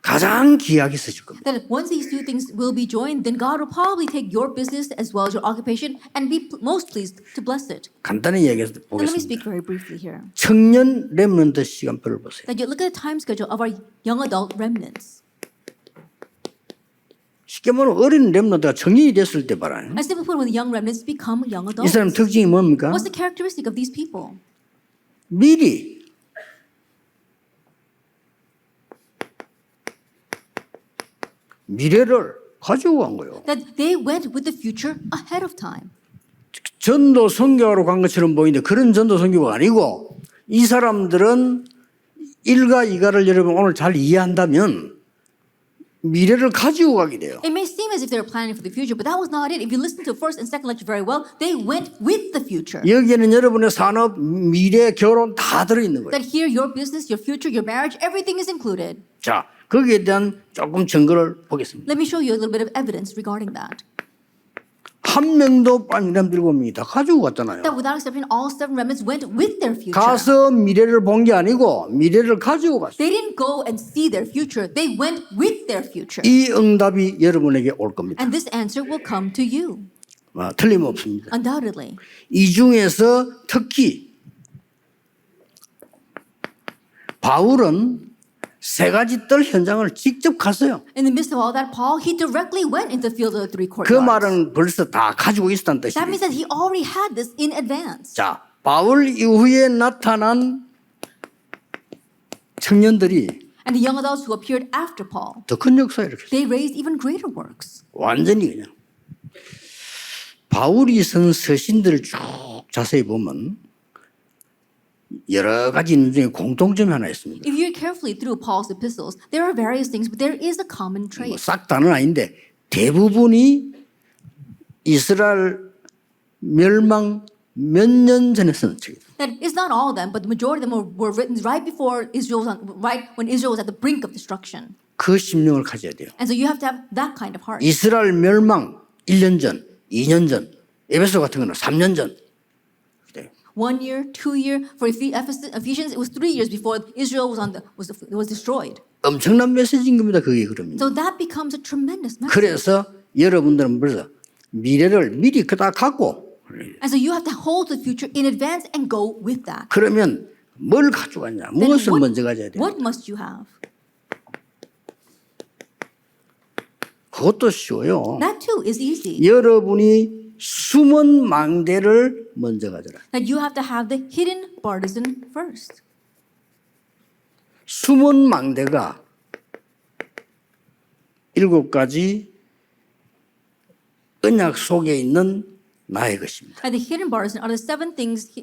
가장 귀하게 쓰실 겁니다. That once these 2 things will be joined, then God will probably take your business as well as your occupation and be most pleased to bless it. 간단히 얘기해 And let me 보겠습니다. speak very briefly here. 청년 렘넌트 시간표를 보세요. That you look at the time schedule of our young adult remnants. 쉽게 말하면 어린 렘넌트가 청년이 됐을 때 봐라요. I simply put when the young remnants become young 이 adults. 사람 특징이 뭡니까? What's the characteristic of these people? 미리 미래를 가지고 간 거예요. That they went with the future ahead of time. 전도 선교하러 간 것처럼 보이는데 그런 전도 선교가 아니고 이 사람들은 일과 이가를 여러분 오늘 잘 이해한다면 미래를 가지고 가게 돼요. It may seem as if they were planning for the future, but that was not it. If you listen to first and second lecture very well, they went with the future. 여기에는 여러분의 산업, 미래, 결혼 다 들어있는 거예요. That here, your business, your future, your marriage, everything is included. 자, 거기에 대한 조금 증거를 보겠습니다. Let me show you a little bit of evidence regarding that. 한 명도 빤이람 7명이 다 가지고 갔잖아요. That without exception, all 7 remnants went with their future. 가서 미래를 본 게 아니고 미래를 가지고 갔어요. They didn't go and see their future. They went with their future. 이 응답이 여러분에게 올 겁니다. And this answer will come to you, 틀림없습니다. undoubtedly. 이 중에서 특히 바울은 세 가지 뜰 현장을 직접 갔어요. In the midst of all that, Paul, he directly went into the field of the 3 그 courtyards. 말은 벌써 다 가지고 있었다는 That means 뜻입니다. that he already had this in advance. 자, 바울 이후에 나타난 청년들이 And the young adults who appeared after Paul, 더 큰 역사 이렇게 they raised even greater works. 완전히 그냥 바울이 쓴 서신들을 쭉 자세히 보면 여러 가지 있는 중에 공통점이 하나 있습니다. If you read carefully through Paul's epistles, there are various things, but there is a common trait. 싹 다는 아닌데 대부분이 이스라엘 멸망 몇 년 전에 쓴 책이에요. That it's not all of them, but the majority of them were written right before Israel was right when Israel was at the brink of destruction. 그 심령을 가져야 돼요. And so you have to have that kind of heart. 이스라엘 멸망 1년 전, 2년 전, 에베소 같은 거는 3년 전 1 year, 2 year. For Ephesians, it was 3 years before Israel was destroyed. 엄청난 메시지인 겁니다. 그게 그러면. So that becomes a tremendous message. 그래서 여러분들은 벌써 미래를 미리 다 갖고 And so you have to hold the future in advance and go with that. 그러면 뭘 가져가냐? Then 무엇을 먼저 가져야 돼요? what must you have? 그것도 쉬워요. That too is easy. 여러분이 숨은 망대를 먼저 가져라. That you have to have the hidden partisan first. 숨은 망대가 7가지 언약 속에 있는 나의 것입니다. And the hidden partisan are the seven things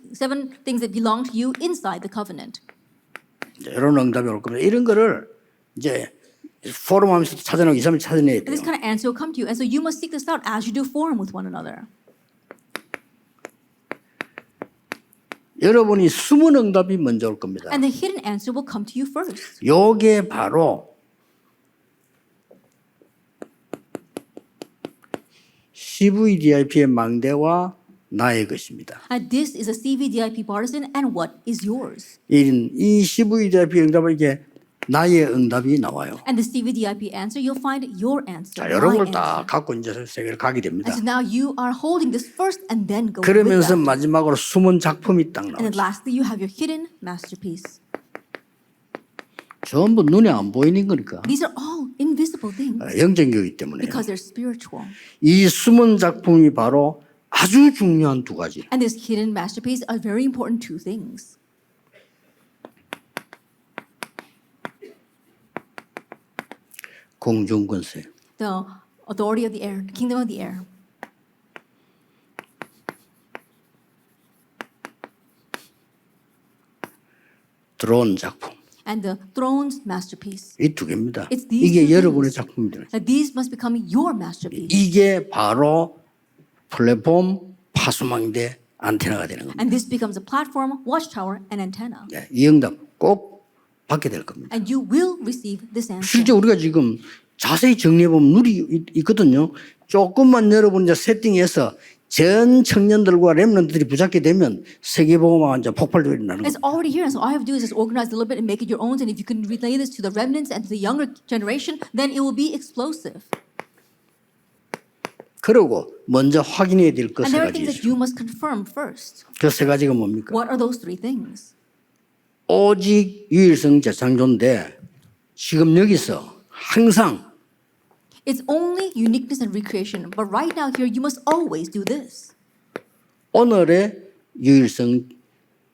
that belong to you inside the covenant. 이제 이런 응답이 올 겁니다. 이런 거를 이제 포럼하면서 찾아내고 2, 3일 찾아내야 And 돼요. this kind of answer will come to you. And so you must seek this out as you do forum with one another. 여러분이 숨은 응답이 먼저 올 겁니다. And the hidden answer will come to you first. 요게 바로 CVDIP의 망대와 나의 것입니다. And this is a CVDIP partisan and what is yours. 이 CVDIP 응답은 이게 나의 응답이 나와요. And the CVDIP answer, you'll find your answer. 자, 이런 my 걸 다 answer. 갖고 이제 세계를 가게 됩니다. And so now you are holding this first and then go with 그러면서 that. 마지막으로 숨은 작품이 딱 And then 나오죠. lastly, you have your hidden masterpiece. 전부 눈에 안 보이는 거니까. These are all invisible things 영적인 거기 때문에. because they're spiritual. 이 숨은 작품이 바로 아주 중요한 두 가지. And this hidden masterpiece are very important two things. 공중권세. The authority of the air, the kingdom of the air. 드론 작품. And the throne's masterpiece. 이 두 개입니다. It's these 이게 two 여러분의 things. 작품입니다. That these must become your masterpiece. 이게 바로 플랫폼 파수망대 안테나가 되는 겁니다. And this becomes a platform, watchtower, and antenna. 네, 이 응답 꼭 받게 될 겁니다. And you will receive this answer. 실제 우리가 지금 자세히 정리해 보면 룰이 있거든요. 조금만 여러분 이제 세팅해서 전 청년들과 렘넌트들이 붙잡게 되면 세계보고만 이제 폭발적으로 일어나는 It's 겁니다. already here, and so all you have to do is just organize a little bit and make it your own. And if you can relay this to the remnants and to the younger generation, then it will be explosive. 그리고 먼저 확인해야 될 것 And 세 there are 가지 things that 있어요. you must confirm first. 그 세 가지가 뭡니까? What are those three things? 오직 유일성 재창조인데 지금 여기서 항상 It's only uniqueness and recreation. But right now here, you must always do this. 오늘의 유일성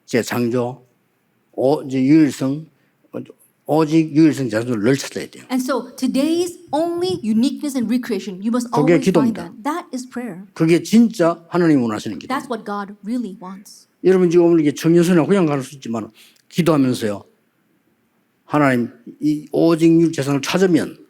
재창조, 오직 유일성 재창조를 늘 찾아야 돼요. And so today's only uniqueness and recreation, you must 그게 always find 기도입니다. that. That is prayer. 그게 진짜 하나님 원하시는 기도. That's what God really wants. 여러분 지금 오늘 이게 청년선이나 그냥 갈 수 있지만 기도하면서요. 하나님 이 오직 유일 재산을 찾으면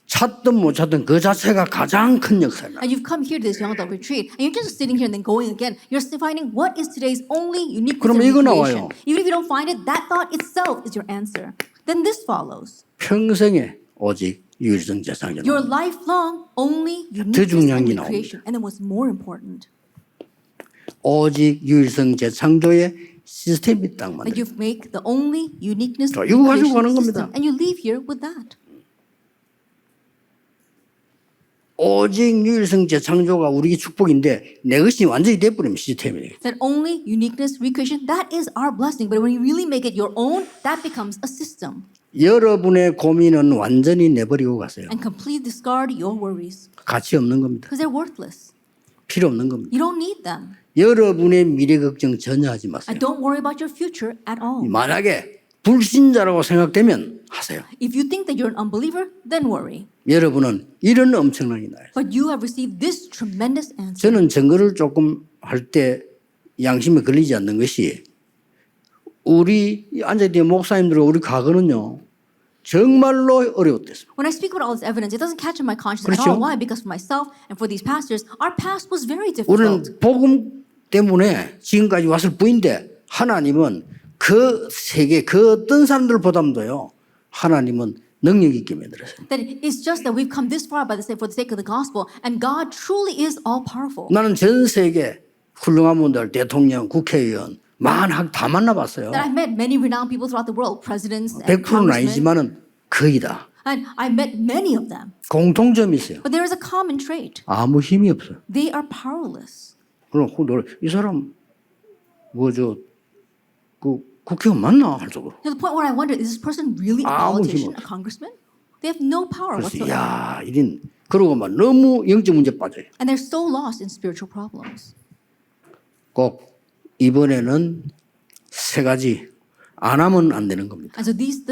찾든 못 찾든 그 자체가 가장 큰 역사를. And you've come here to this young adult retreat, and you're just sitting here and then going again. You're still finding what is today's only uniqueness 그러면 and 이거 recreation. 나와요. Even if you don't find it, that thought itself is your answer. Then this follows. 평생에 오직 유일성 재산이. Your lifelong only 더 uniqueness 중요한 and 게 recreation. And then what's more important, 오직 유일성 재창조의 시스템이 딱 that 만들어요. you make the only uniqueness 자, and 이거 가지고 recreation 가는 system. 겁니다. And you leave here with that. 오직 유일성 재창조가 우리의 축복인데 내 것이 완전히 돼버리면 시스템이 돼요. That only uniqueness, recreation, that is our blessing. But when you really make it your own, that becomes a system. 여러분의 고민은 완전히 내버리고 가세요. And completely discard your worries. 가치 없는 겁니다. Because they're worthless. 필요 없는 겁니다. You don't need them. 여러분의 미래 걱정 전혀 하지 마세요. And don't worry about your future at all. 만약에 불신자라고 생각되면 하세요. If you think that you're an unbeliever, then worry. 여러분은 이런 엄청난 일 나요. But you have received this tremendous answer. 저는 증거를 조금 할 때 양심에 걸리지 않는 것이 우리 앉아있는 목사님들과 우리 과거는요 정말로 어려웠댔습니다. When I speak about all this evidence, it doesn't catch in my conscience at 그렇죠? all. Why? Because for myself and for these pastors, our past was very 우리는 difficult. 복음 때문에 지금까지 왔을 뿐인데 하나님은 그 세계 그 어떤 사람들보다도요 하나님은 능력 있게 만들었어요. That it's just that we've come this far for the sake of the gospel, and God truly is all powerful. 나는 전 세계 훌륭한 분들, 대통령, 국회의원 다 만나봤어요. That I met many renowned people throughout the world, presidents and 100%는 congressmen, 아니지만은 거의 다. and I met many of them. 공통점이 있어요. But there is a common trait: 아무 힘이 없어요. they are powerless. 그럼 이 사람 그 국회의원 맞나 할 정도로. To the point where I wonder, is this person really a 아무 politician, 힘 a congressman? They have no power 그래서 whatsoever. 야, 이런 그러고 막 너무 영적 문제 빠져요. And they're so lost in spiritual problems. 꼭 이번에는 세 가지 안 하면 안 되는 겁니다. And so these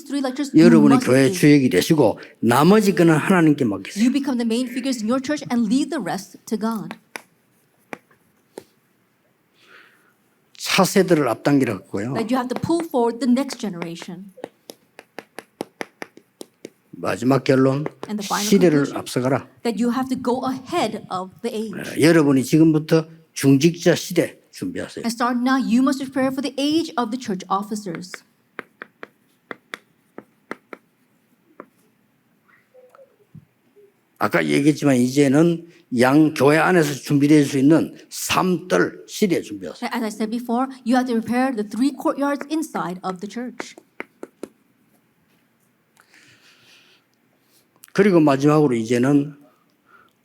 three lectures, you 여러분의 must 교회 do. 주역이 되시고 나머지 거는 하나님께 맡기세요. You become the main figures in your church and leave the rest to God. 차세대를 앞당기라고요. That you have to pull forward the next generation. 마지막 결론, And the final 시대를 conclusion? 앞서가라. That you have to go ahead of the age. 여러분이 지금부터 중직자 시대 준비하세요. And start now, you must prepare for the age of the church officers. 아까 얘기했지만 이제는 양 교회 안에서 준비될 수 있는 삼뜰 시대 준비하세요. As I said before, you have to prepare the three courtyards inside of the church. 그리고 마지막으로 이제는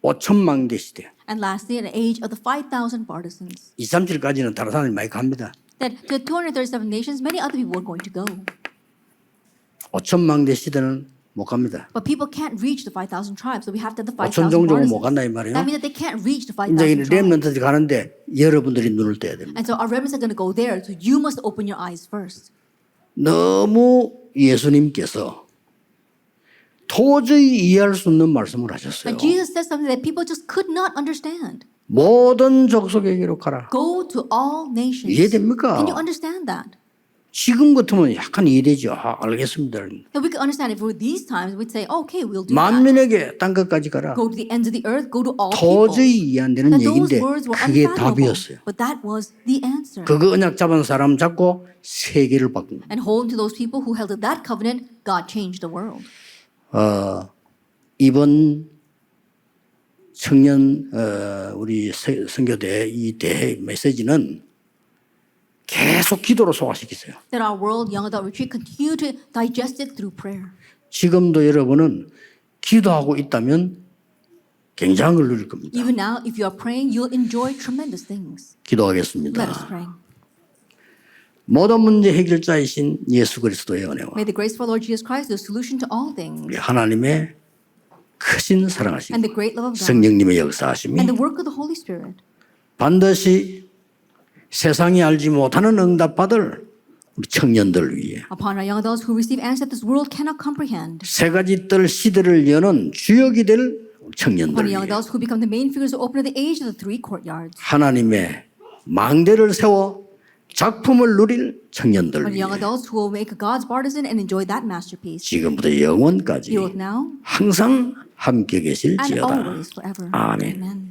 5천만 개 시대. And lastly, an age of the 5,000 partisans. 237까지는 다른 사람이 많이 갑니다. That to 237 nations, many other people are going to go. 5천만 개 시대는 못 갑니다. But people can't reach the 5,000 tribes, so we have to have the 5천 5,000 정도는 못 partisans. 간다 이 말이에요. That means that they can't reach the 이제 5,000 tribes. 렘넌트들이 가는데 여러분들이 눈을 떼야 됩니다. And so our remnants are going to go there, so you must open your eyes first. 너무 예수님께서 도저히 이해할 수 없는 말씀을 하셨어요. And Jesus said something that people just could not understand. 모든 족속에게로 가라. Go to all nations. 이해됩니까? Can you understand that? 지금 같으면 약간 이해되죠. 알겠습니다. That we can understand if it were these times, we'd say, okay, we'll do that. 만민에게 땅 끝까지 가라. Go to the ends of the earth, go to all people. 도저히 이해 안 되는 That those 얘기인데 words were 그게 unfathomable. 답이었어요. But that was the answer. 그거 언약 잡은 사람 잡고 세계를 바꾼 거예요. And holding to those people who held to that covenant, God changed the world. 이번 청년 우리 선교대 이 대회 메시지는 계속 기도로 소화시키세요. That our world young adult retreat continue to digest it through prayer. 지금도 여러분은 기도하고 있다면 굉장한 걸 누릴 겁니다. Even now, if you are praying, you'll enjoy tremendous things. Let us 기도하겠습니다. pray. 모든 문제 해결자이신 예수 그리스도의 은혜와 May the grace of our Lord Jesus Christ, the solution to all things, 우리 하나님의 크신 사랑하심, and the great love of God, 성령님의 역사하심이 and the work of the Holy Spirit 반드시 세상이 알지 못하는 응답받을 우리 청년들 위해 upon our young adults who receive answers that this world cannot comprehend, 세 가지 뜰 시대를 여는 주역이 될 청년들 upon our young 위해 adults who become the main figures who open the age of the three courtyards, 하나님의 망대를 세워 작품을 누릴 청년들 upon young 위해 adults who will make God's partisan and enjoy that masterpiece, 지금부터 영원까지 both now 항상 함께 and 계실지어다. always forever. 아멘. Amen.